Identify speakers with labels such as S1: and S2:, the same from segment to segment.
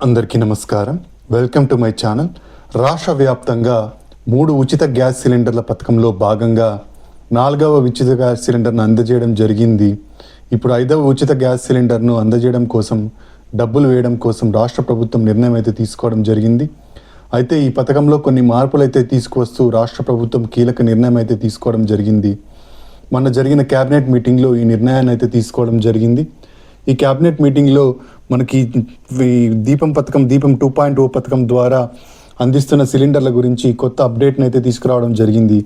S1: అందరికీ నమస్కారం. Welcome to my channel. రాష్ట్ర వ్యాప్తంగా 3 ఉచిత గ్యాస్ సిలిండర్ల పథకంలో భాగంగా 4వ ఉచిత గ్యాస్ సిలిండర్ను అందజేయడం జరిగింది. ఇప్పుడు 5వ ఉచిత గ్యాస్ సిలిండర్ను అందజేయడం కోసం డబ్బులు వేయడం కోసం రాష్ట్ర ప్రభుత్వం నిర్ణయం అయితే తీసుకోవడం జరిగింది. అయితే ఈ పథకంలో కొన్ని మార్పులు అయితే తీసుకువస్తూ రాష్ట్ర ప్రభుత్వం కీలక నిర్ణయం అయితే తీసుకోవడం జరిగింది. మొన్న జరిగిన క్యాబినెట్ మీటింగ్లో ఈ నిర్ణయాన్ని అయితే తీసుకోవడం జరిగింది. ఈ క్యాబినెట్ మీటింగ్లో మనకి దీపం 2.0 పథకం ద్వారా అందిస్తున్న సిలిండర్ల గురించి కొత్త అప్డేట్ని అయితే తీసుకురావడం జరిగింది.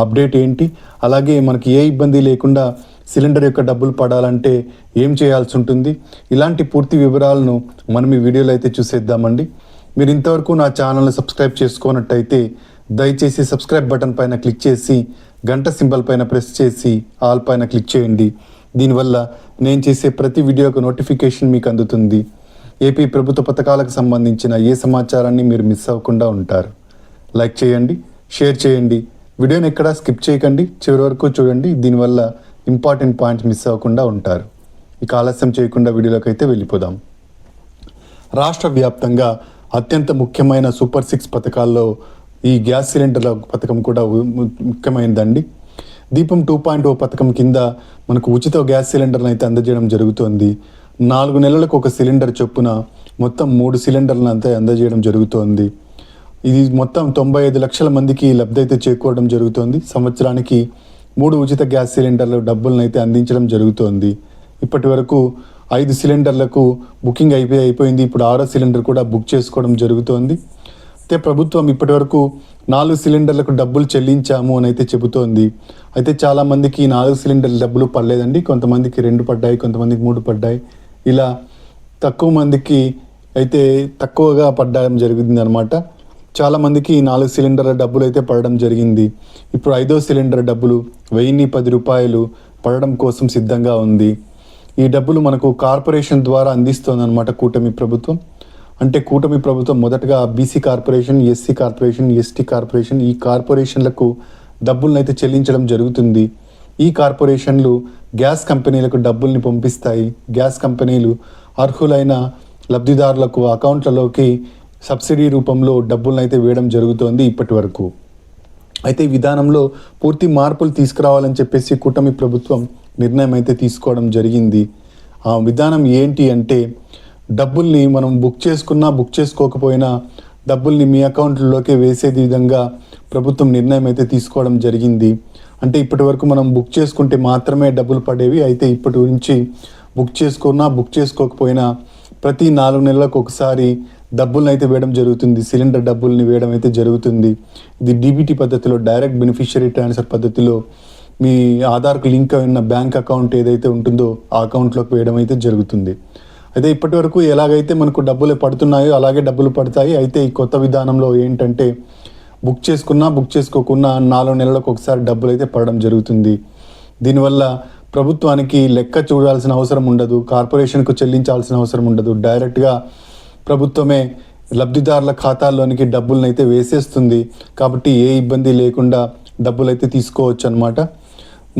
S1: అప్డేట్ ఏంటి, అలాగే మనకి ఏ ఇబ్బంది లేకుండా సిలిండర్ యొక్క డబ్బులు పడాలంటే ఏం చేయాల్సి ఉంటుంది, ఇలాంటి పూర్తి వివరాలను మనం ఈ వీడియోలో అయితే చూసేద్దామండి. మీరు ఇంతవరకు నా ఛానల్ని సబ్స్క్రైబ్ చేసుకున్నట్టయితే దయచేసి సబ్స్క్రైబ్ బటన్ పైన క్లిక్ చేసి గంట సింబల్ పైన ప్రెస్ చేసి ఆల్ పైన క్లిక్ చేయండి. దీనివల్ల నేను చేసే ప్రతి వీడియోకు నోటిఫికేషన్ మీకు అందుతుంది. ఏపీ ప్రభుత్వ పథకాలకు సంబంధించిన ఏ సమాచారాన్ని మీరు మిస్ అవ్వకుండా ఉంటారు. లైక్ చేయండి, షేర్ చేయండి, వీడియోని ఎక్కడా స్కిప్ చేయకండి, చివరి వరకు చూడండి. దీనివల్ల ఇంపార్టెంట్ పాయింట్స్ మిస్ అవ్వకుండా ఉంటారు. ఇక ఆలస్యం చేయకుండా వీడియోలోకి అయితే వెళ్ళిపోదాం. రాష్ట్ర వ్యాప్తంగా అత్యంత ముఖ్యమైన సూపర్ 6 పథకాల్లో ఈ గ్యాస్ సిలిండర్ల పథకం కూడా ముఖ్యమైనదండి. దీపం 2.0 పథకం కింద మనకు ఉచిత గ్యాస్ సిలిండర్లను అయితే అందజేయడం జరుగుతోంది. 4 నెలలకు ఒక సిలిండర్ చొప్పున మొత్తం 3 సిలిండర్లను అయితే అందజేయడం జరుగుతోంది. ఇది మొత్తం 95 లక్షల మందికి లబ్ధి అయితే చేకూరడం జరుగుతోంది. సంవత్సరానికి 3 ఉచిత గ్యాస్ సిలిండర్లు డబ్బులను అయితే అందించడం జరుగుతోంది. ఇప్పటి వరకు 5 సిలిండర్లకు బుకింగ్ అయిపోయింది. ఇప్పుడు 6వ సిలిండర్ కూడా బుక్ చేసుకోవడం జరుగుతోంది. అయితే ప్రభుత్వం ఇప్పటి వరకు 4 సిలిండర్లకు డబ్బులు చెల్లించాము అని అయితే చెబుతోంది. అయితే చాలామందికి 4 సిలిండర్ల డబ్బులు పడలేదండి. కొంతమందికి 2 పడ్డాయి, కొంతమందికి 3 పడ్డాయి. ఇలా తక్కువ మందికి అయితే తక్కువగా పడడం జరిగింది అనమాట. చాలామందికి 4 సిలిండర్ల డబ్బులు అయితే పడడం జరిగింది. ఇప్పుడు 5వ సిలిండర్ డబ్బులు 1010 రూపాయలు పడడం కోసం సిద్ధంగా ఉంది. ఈ డబ్బులు మనకు కార్పొరేషన్ ద్వారా అందిస్తోంది అనమాట కూటమి ప్రభుత్వం. అంటే కూటమి ప్రభుత్వం మొదటగా BC corporation, SC corporation, ST corporation, ఈ కార్పొరేషన్లకు డబ్బులను అయితే చెల్లించడం జరుగుతుంది. ఈ కార్పొరేషన్లు గ్యాస్ కంపెనీలకు డబ్బుల్ని పంపిస్తాయి. గ్యాస్ కంపెనీలు అర్హులైన లబ్ధిదారులకు అకౌంట్లలోకి సబ్సిడీ రూపంలో డబ్బులను అయితే వేయడం జరుగుతోంది ఇప్పటి వరకు. అయితే ఈ విధానంలో పూర్తి మార్పులు తీసుకురావాలని చెప్పేసి కూటమి ప్రభుత్వం నిర్ణయం అయితే తీసుకోవడం జరిగింది. ఆ విధానం ఏంటి అంటే, డబ్బుల్ని మనం బుక్ చేసుకున్నా బుక్ చేసుకోకపోయినా డబ్బుల్ని మీ అకౌంట్లలోకి వేసేది విధంగా ప్రభుత్వం నిర్ణయం అయితే తీసుకోవడం జరిగింది. అంటే ఇప్పటి వరకు మనం బుక్ చేసుకుంటే మాత్రమే డబ్బులు పడేవి. అయితే ఇప్పటి నుంచి బుక్ చేసుకున్నా బుక్ చేసుకోకపోయినా ప్రతి 4 నెలలకు ఒకసారి డబ్బులను అయితే వేయడం జరుగుతుంది. సిలిండర్ డబ్బుల్ని వేయడం అయితే జరుగుతుంది. ఇది డీబీటీ పద్ధతిలో, డైరెక్ట్ బెనిఫిషియరీ ట్రాన్స్ఫర్ పద్ధతిలో మీ ఆధార్కు లింక్ అయిన బ్యాంక్ అకౌంట్ ఏదైతే ఉంటుందో ఆ అకౌంట్లోకి వేయడం అయితే జరుగుతుంది. అయితే ఇప్పటి వరకు ఎలాగైతే మనకు డబ్బులు పడుతున్నాయో అలాగే డబ్బులు పడతాయి. అయితే ఈ కొత్త విధానంలో ఏంటంటే, బుక్ చేసుకున్నా బుక్ చేసుకోకున్నా 4 నెలలకు ఒకసారి డబ్బులు అయితే పడడం జరుగుతుంది. దీనివల్ల ప్రభుత్వానికి లెక్క చూడాల్సిన అవసరం ఉండదు, కార్పొరేషన్కు చెల్లించాల్సిన అవసరం ఉండదు. డైరెక్ట్గా ప్రభుత్వమే లబ్ధిదారుల ఖాతాల్లోనికి డబ్బులను అయితే వేసేస్తుంది. కాబట్టి ఏ ఇబ్బంది లేకుండా డబ్బులు అయితే తీసుకోవచ్చు అన్నమాట.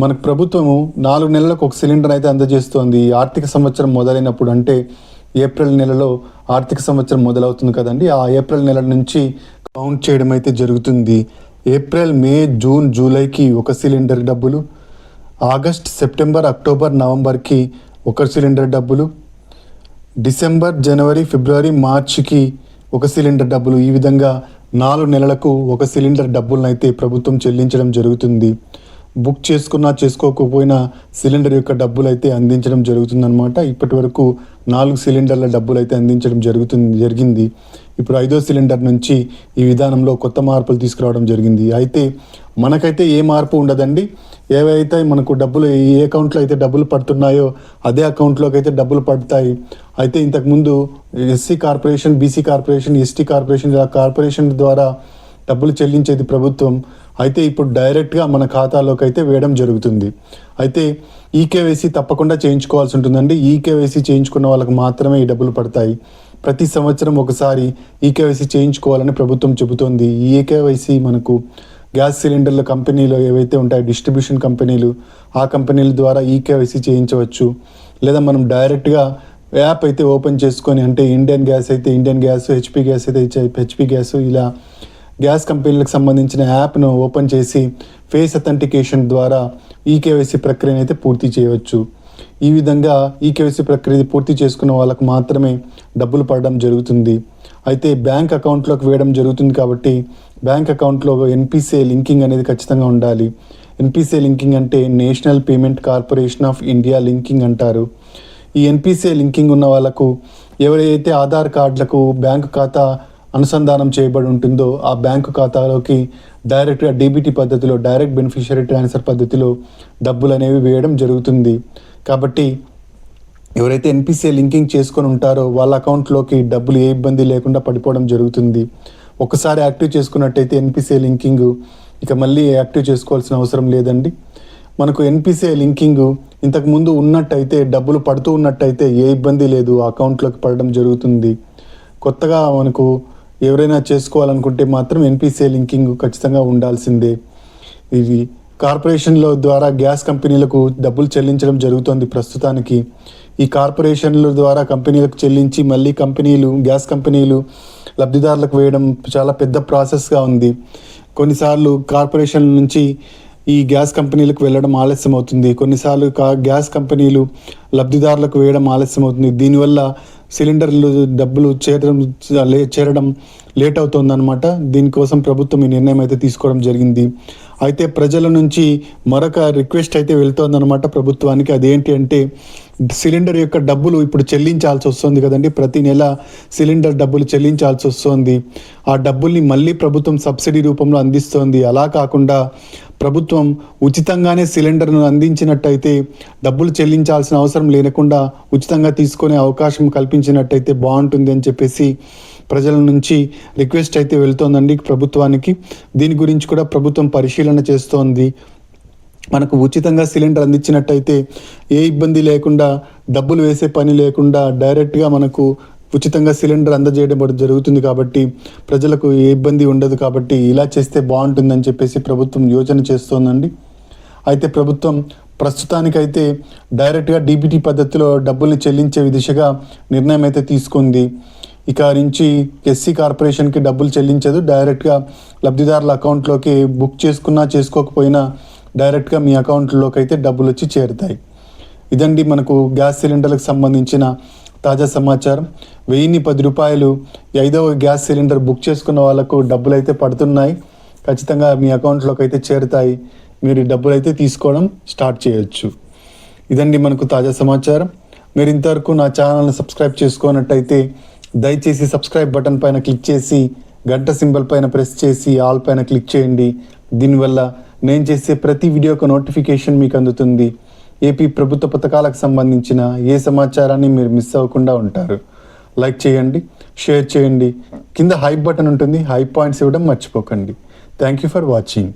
S1: మనకు ప్రభుత్వము 4 నెలలకు ఒక సిలిండర్ అయితే అందజేస్తోంది. ఆర్థిక సంవత్సరం మొదలైనప్పుడు, అంటే ఏప్రిల్ నెలలో ఆర్థిక సంవత్సరం మొదలవుతుంది కదండి. ఆ ఏప్రిల్ నెల నుంచి కౌంట్ చేయడం అయితే జరుగుతుంది. ఏప్రిల్, మే, జూన్, జూలైకి ఒక సిలిండర్ డబ్బులు, ఆగస్ట్, సెప్టెంబర్, అక్టోబర్, నవంబర్కి ఒక సిలిండర్ డబ్బులు, డిసెంబర్, జనవరి, ఫిబ్రవరి, మార్చికి ఒక సిలిండర్ డబ్బులు. ఈ విధంగా 4 నెలలకు ఒక సిలిండర్ డబ్బులను అయితే ప్రభుత్వం చెల్లించడం జరుగుతుంది. బుక్ చేసుకున్నా చేసుకోకపోయినా సిలిండర్ యొక్క డబ్బులు అయితే అందించడం జరుగుతుందన్నమాట. ఇప్పటి వరకు 4 సిలిండర్ల డబ్బులు అయితే అందించడం జరిగింది. ఇప్పుడు 5వ సిలిండర్ నుంచి ఈ విధానంలో కొత్త మార్పులు తీసుకురావడం జరిగింది. అయితే మనకైతే ఏ మార్పు ఉండదండి. ఏవైతే మనకు డబ్బులు ఏ అకౌంట్లో అయితే డబ్బులు పడుతున్నాయో అదే అకౌంట్లోకి అయితే డబ్బులు పడతాయి. అయితే ఇంతకుముందు SC corporation, BC corporation, ST corporation, ఇలా కార్పొరేషన్ ద్వారా డబ్బులు చెల్లించేది ప్రభుత్వం. అయితే ఇప్పుడు డైరెక్ట్గా మన ఖాతాలోకి అయితే వేయడం జరుగుతుంది. అయితే ఈకేవైసీ తప్పకుండా చేయించుకోవాల్సి ఉంటుందండి. ఈకేవైసీ చేయించుకున్న వాళ్ళకి మాత్రమే ఈ డబ్బులు పడతాయి. ప్రతి సంవత్సరం ఒకసారి ఈకేవైసీ చేయించుకోవాలని ప్రభుత్వం చెబుతోంది. ఈ ఈకేవైసీ మనకు గ్యాస్ సిలిండర్ల కంపెనీలు ఏవైతే ఉంటాయో, డిస్ట్రిబ్యూషన్ కంపెనీలు, ఆ కంపెనీల ద్వారా ఈకేవైసీ చేయించవచ్చు. లేదా మనం డైరెక్ట్గా యాప్ అయితే ఓపెన్ చేసుకొని, అంటే ఇండియన్ గ్యాస్ అయితే ఇండియన్ గ్యాస్, హెచ్పి గ్యాస్ అయితే హెచ్పి గ్యాస్, ఇలా గ్యాస్ కంపెనీలకు సంబంధించిన యాప్ను ఓపెన్ చేసి ఫేస్ అథెంటికేషన్ ద్వారా ఈకేవైసీ ప్రక్రియను అయితే పూర్తి చేయవచ్చు. ఈ విధంగా ఈకేవైసీ ప్రక్రియ పూర్తి చేసుకున్న వాళ్ళకు మాత్రమే డబ్బులు పడడం జరుగుతుంది. అయితే బ్యాంక్ అకౌంట్లోకి వేయడం జరుగుతుంది కాబట్టి బ్యాంక్ అకౌంట్లో ఎన్పిసిఐ లింకింగ్ అనేది ఖచ్చితంగా ఉండాలి. ఎన్పిసిఐ లింకింగ్ అంటే national payment corporation of India linking అంటారు. ఈ ఎన్పిసిఐ లింకింగ్ ఉన్న వాళ్ళకు ఎవరైతే ఆధార్ కార్డులకు బ్యాంకు ఖాతా అనుసంధానం చేయబడి ఉంటుందో ఆ బ్యాంకు ఖాతాలోకి డైరెక్ట్గా డీబీటీ పద్ధతిలో, డైరెక్ట్ బెనిఫిషియరీ ట్రాన్స్ఫర్ పద్ధతిలో డబ్బులు అనేవి వేయడం జరుగుతుంది. కాబట్టి ఎవరైతే ఎన్పిసిఐ లింకింగ్ చేసుకొని ఉంటారో వాళ్ళ అకౌంట్లోకి డబ్బులు ఏ ఇబ్బంది లేకుండా పడిపోవడం జరుగుతుంది. ఒకసారి యాక్టివ్ చేసుకున్నట్టయితే ఎన్పిసిఐ లింకింగ్ ఇక మళ్ళీ యాక్టివ్ చేసుకోవాల్సిన అవసరం లేదండి. మనకు ఎన్పిసిఐ లింకింగ్ ఇంతకుముందు ఉన్నట్టయితే, డబ్బులు పడుతూ ఉన్నట్టయితే ఏ ఇబ్బంది లేదు, అకౌంట్లోకి పడడం జరుగుతుంది. కొత్తగా మనకు ఎవరైనా చేసుకోవాలనుకుంటే మాత్రం ఎన్పిసిఐ లింకింగ్ ఖచ్చితంగా ఉండాల్సిందే. ఇవి కార్పొరేషన్ల ద్వారా గ్యాస్ కంపెనీలకు డబ్బులు చెల్లించడం జరుగుతుంది ప్రస్తుతానికి. ఈ కార్పొరేషన్ల ద్వారా కంపెనీలకు చెల్లించి మళ్ళీ గ్యాస్ కంపెనీలు లబ్ధిదారులకు వేయడం చాలా పెద్ద ప్రాసెస్గా ఉంది. కొన్నిసార్లు కార్పొరేషన్ నుంచి ఈ గ్యాస్ కంపెనీలకు వెళ్ళడం ఆలస్యం అవుతుంది. కొన్నిసార్లు గ్యాస్ కంపెనీలు లబ్ధిదారులకు వేయడం ఆలస్యం అవుతుంది. దీనివల్ల సిలిండర్లు డబ్బులు చేరడం లేట్ అవుతుందన్నమాట. దీనికోసం ప్రభుత్వం ఈ నిర్ణయం అయితే తీసుకోవడం జరిగింది. అయితే ప్రజల నుంచి మరొక రిక్వెస్ట్ అయితే వెళ్తోందన్నమాట ప్రభుత్వానికి. అదేంటి అంటే, సిలిండర్ యొక్క డబ్బులు ఇప్పుడు చెల్లించాల్సి వస్తుంది కదండి, ప్రతి నెల సిలిండర్ డబ్బులు చెల్లించాల్సి వస్తుంది. ఆ డబ్బుల్ని మళ్ళీ ప్రభుత్వం సబ్సిడీ రూపంలో అందిస్తోంది. అలా కాకుండా ప్రభుత్వం ఉచితంగానే సిలిండర్ను అందించినట్టయితే డబ్బులు చెల్లించాల్సిన అవసరం లేకుండా ఉచితంగా తీసుకునే అవకాశం కల్పించినట్టయితే బాగుంటుంది అని చెప్పేసి ప్రజల నుంచి రిక్వెస్ట్ అయితే వెళ్తోందండి ప్రభుత్వానికి. దీని గురించి కూడా ప్రభుత్వం పరిశీలన చేస్తోంది. మనకు ఉచితంగా సిలిండర్ అందించినట్టయితే ఏ ఇబ్బంది లేకుండా, డబ్బులు వేసే పని లేకుండా డైరెక్ట్గా మనకు ఉచితంగా సిలిండర్ అందజేయడం జరుగుతుంది. కాబట్టి ప్రజలకు ఏ ఇబ్బంది ఉండదు. కాబట్టి ఇలా చేస్తే బాగుంటుందని చెప్పేసి ప్రభుత్వం యోచన చేస్తోందండి. అయితే ప్రభుత్వం ప్రస్తుతానికైతే డైరెక్ట్గా డీబీటీ పద్ధతిలో డబ్బుల్ని చెల్లించే దిశగా నిర్ణయం అయితే తీసుకుంది. ఇక నుంచి ఎస్సీ కార్పొరేషన్కి డబ్బులు చెల్లించదు. డైరెక్ట్గా లబ్ధిదారుల అకౌంట్లోకి బుక్ చేసుకున్నా చేసుకోకపోయినా డైరెక్ట్గా మీ అకౌంట్లోకి అయితే డబ్బులు వచ్చి చేరుతాయి. ఇదండి మనకు గ్యాస్ సిలిండర్లకు సంబంధించిన తాజా సమాచారం. 1010 రూపాయలు 5వ గ్యాస్ సిలిండర్ బుక్ చేసుకున్న వాళ్ళకు డబ్బులు అయితే పడుతున్నాయి. ఖచ్చితంగా మీ అకౌంట్లోకి అయితే చేరుతాయి. మీరు డబ్బులు అయితే తీసుకోవడం స్టార్ట్ చేయొచ్చు. ఇదండి మనకు తాజా సమాచారం. మీరు ఇంతవరకు నా ఛానల్ని సబ్స్క్రైబ్ చేసుకున్నట్టయితే దయచేసి సబ్స్క్రైబ్ బటన్ పైన క్లిక్ చేసి గంట సింబల్ పైన ప్రెస్ చేసి ఆల్ పైన క్లిక్ చేయండి. దీనివల్ల నేను చేసే ప్రతి వీడియోకు నోటిఫికేషన్ మీకు అందుతుంది. ఏపీ ప్రభుత్వ పథకాలకు సంబంధించిన ఏ సమాచారాన్ని మీరు మిస్ అవ్వకుండా ఉంటారు. లైక్ చేయండి, షేర్ చేయండి, కింద హైప్ బటన్ ఉంటుంది, హైప్ పాయింట్స్ ఇవ్వడం మర్చిపోకండి. Thank you for watching.